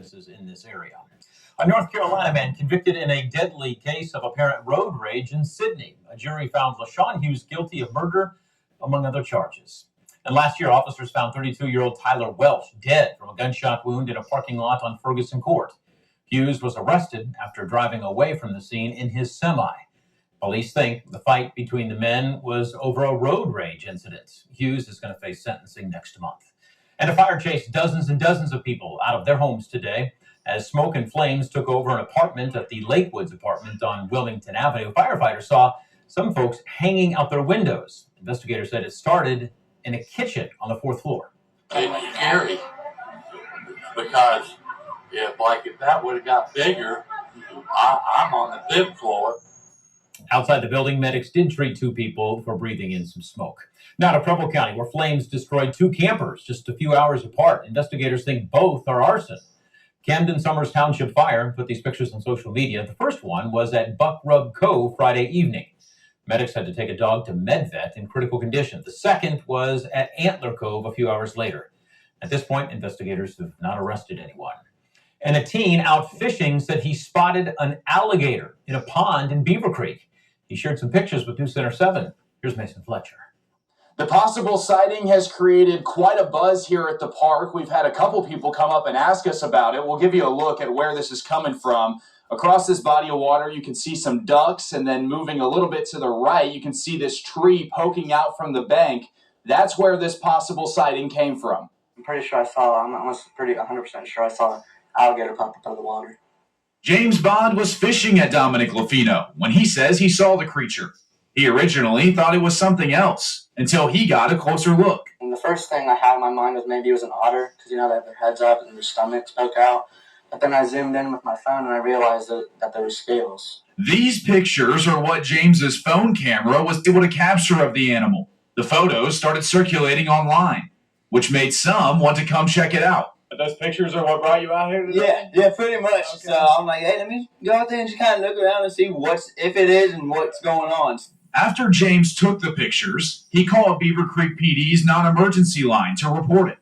businesses in this area. A North Carolina man convicted in a deadly case of apparent road rage in Sydney. A jury found LaShawn Hughes guilty of murder, among other charges. And last year, officers found 32-year-old Tyler Welch dead from a gunshot wound in a parking lot on Ferguson Court. Hughes was arrested after driving away from the scene in his semi. Police think the fight between the men was over a road rage incident. Hughes is going to face sentencing next month. And a fire chased dozens and dozens of people out of their homes today as smoke and flames took over an apartment at the Lakewoods apartment on Wilmington Avenue. Firefighters saw some folks hanging out their windows. Investigators said it started in a kitchen on the 4th floor. It's scary because if that would have got bigger, I'm on the 5th floor. Outside the building, medics did treat 2 people for breathing in some smoke. Now to Preble County, where flames destroyed 2 campers just a few hours apart. Investigators think both are arson. Camden Summers Township Fire put these pictures on social media. The first one was at Buck Rub Cove Friday evening. Medics had to take a dog to MedVet in critical condition. The second was at Antler Cove a few hours later. At this point, investigators have not arrested anyone. And a teen out fishing said he spotted an alligator in a pond in Beaver Creek. He shared some pictures with News Center 7. Here's Mason Fletcher. The possible sighting has created quite a buzz here at the park. We've had a couple people come up and ask us about it. We'll give you a look at where this is coming from. Across this body of water, you can see some ducks, and then moving a little bit to the right, you can see this tree poking out from the bank. That's where this possible sighting came from. I'm pretty sure I'm almost 100% sure I saw an alligator pop up out of the water. James Bond was fishing at Dominic Lofino when he says he saw the creature. He originally thought it was something else until he got a closer look. And the first thing I had in my mind was maybe it was an otter, because they have their heads up and their stomachs poke out. But then I zoomed in with my phone and I realized that there were scales. These pictures are what James's phone camera was able to capture of the animal. The photos started circulating online, which made some want to come check it out. But those pictures are what brought you out here today? Yeah, pretty much. Okay. So I'm like, hey, let me go out there and just kind of look around and see if it is and what's going on. After James took the pictures, he called Beaver Creek PD's non-emergency line to report it.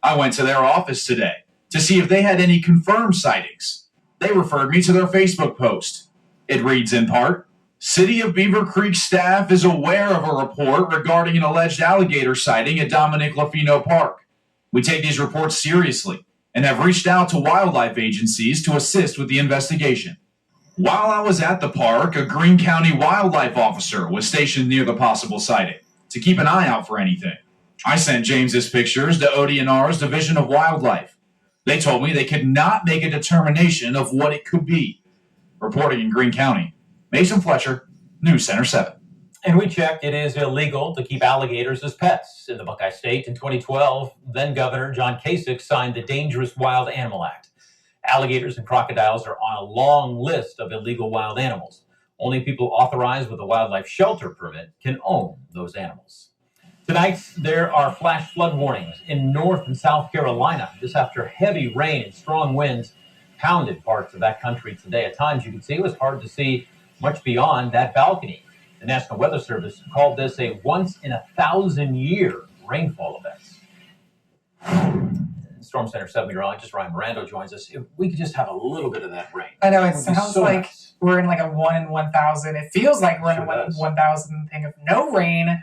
I went to their office today to see if they had any confirmed sightings. They referred me to their Facebook post. It reads in part, City of Beaver Creek staff is aware of a report regarding an alleged alligator sighting at Dominic Lofino Park. We take these reports seriously and have reached out to wildlife agencies to assist with the investigation. While I was at the park, a Greene County wildlife officer was stationed near the possible sighting to keep an eye out for anything. I sent James's pictures to ODNR's Division of Wildlife. They told me they could not make a determination of what it could be. Reporting in Greene County, Mason Fletcher, News Center 7. And we checked, it is illegal to keep alligators as pets in the Buckeye State. In 2012, then Governor John Kasich signed the Dangerous Wild Animal Act. Alligators and crocodiles are on a long list of illegal wild animals. Only people authorized with a wildlife shelter permit can own those animals. Tonight, there are flash flood warnings in North and South Carolina. This after heavy rain and strong winds pounded parts of that country today. At times, you could see it was hard to see much beyond that balcony. The National Weather Service called this a once-in-a-thousand-year rainfall event. Storm Center 7 meteorologist Ryan Marando joins us. If we could just have a little bit of that rain. I know, it sounds so like nice. We're in like a 1 in 1,000. It feels like we're in a 1 in 1,000 thing of no rain.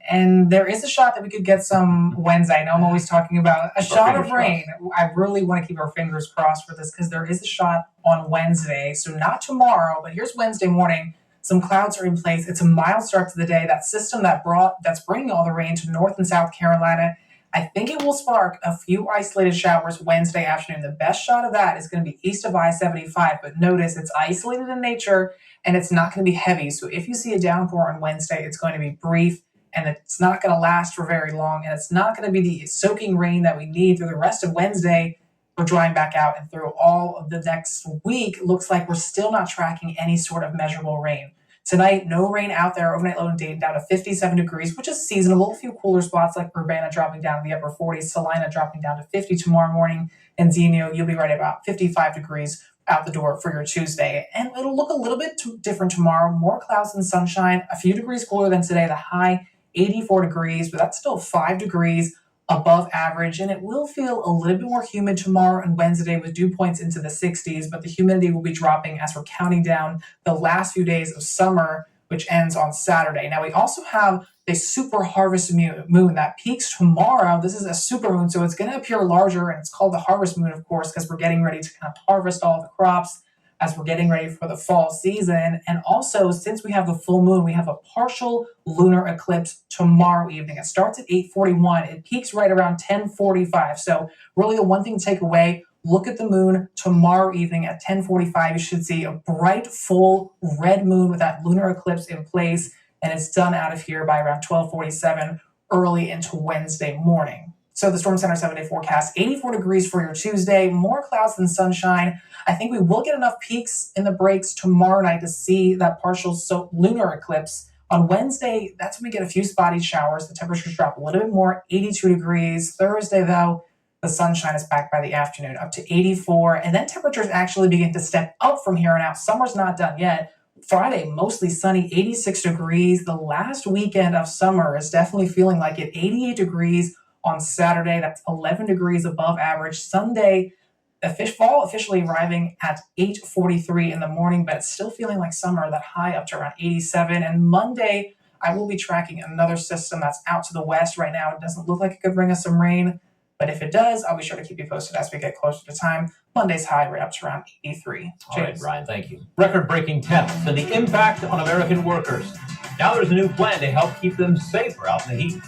And there is a shot that we could get some Wednesday. I know I'm always talking about a shot of rain. I really want to keep our fingers crossed for this because there is a shot on Wednesday. So not tomorrow, but here's Wednesday morning. Some clouds are in place. It's a mild start to the day. That system that's bringing all the rain to North and South Carolina, I think it will spark a few isolated showers Wednesday afternoon. The best shot of that is going to be east of I-75, but notice it's isolated in nature and it's not going to be heavy. So if you see a downpour on Wednesday, it's going to be brief and it's not going to last for very long. And it's not going to be the soaking rain that we need through the rest of Wednesday. We're drying back out and through all of the next week. Looks like we're still not tracking any sort of measurable rain. Tonight, no rain out there. Overnight low in Dayton down to 57 degrees, which is seasonable. A few cooler spots like Urbana dropping down to the upper 40s, Salina dropping down to 50 tomorrow morning, and Xenio, you'll be right at about 55 degrees out the door for your Tuesday. And it'll look a little bit different tomorrow. More clouds and sunshine, a few degrees cooler than today. The high 84 degrees, but that's still 5 degrees above average, and it will feel a little bit more humid tomorrow and Wednesday with dew points into the 60s, but the humidity will be dropping as we're counting down the last few days of summer, which ends on Saturday. Now, we also have a super harvest moon that peaks tomorrow. This is a super moon, so it's going to appear larger, and it's called the harvest moon, of course, because we're getting ready to kind of harvest all the crops as we're getting ready for the fall season. And also, since we have the full moon, we have a partial lunar eclipse tomorrow evening. It starts at 8:41. It peaks right around 10:45. So really the one thing to take away, look at the moon tomorrow evening at 10:45. You should see a bright, full red moon with that lunar eclipse in place. And it's done out of here by around 12:47 early into Wednesday morning. So the Storm Center 7-day forecast, 84 degrees for your Tuesday, more clouds than sunshine. I think we will get enough peaks in the breaks tomorrow night to see that partial lunar eclipse. On Wednesday, that's when we get a few spotty showers. The temperatures drop a little bit more, 82 degrees. Thursday, though, the sunshine is back by the afternoon, up to 84. And then temperatures actually begin to step up from here on out. Summer's not done yet. Friday, mostly sunny, 86 degrees. The last weekend of summer is definitely feeling like it, 88 degrees on Saturday. That's 11 degrees above average. Sunday, fall officially arriving at 8:43 in the morning, but it's still feeling like summer, that high up to around 87. And Monday, I will be tracking another system that's out to the west right now. It doesn't look like it could bring us some rain, but if it does, I'll be sure to keep you posted as we get closer to time. Monday's high right up to around 83. All right, Brian, thank you. Record-breaking temps and the impact on American workers. Now there's a new plan to help keep them safer out in the heat.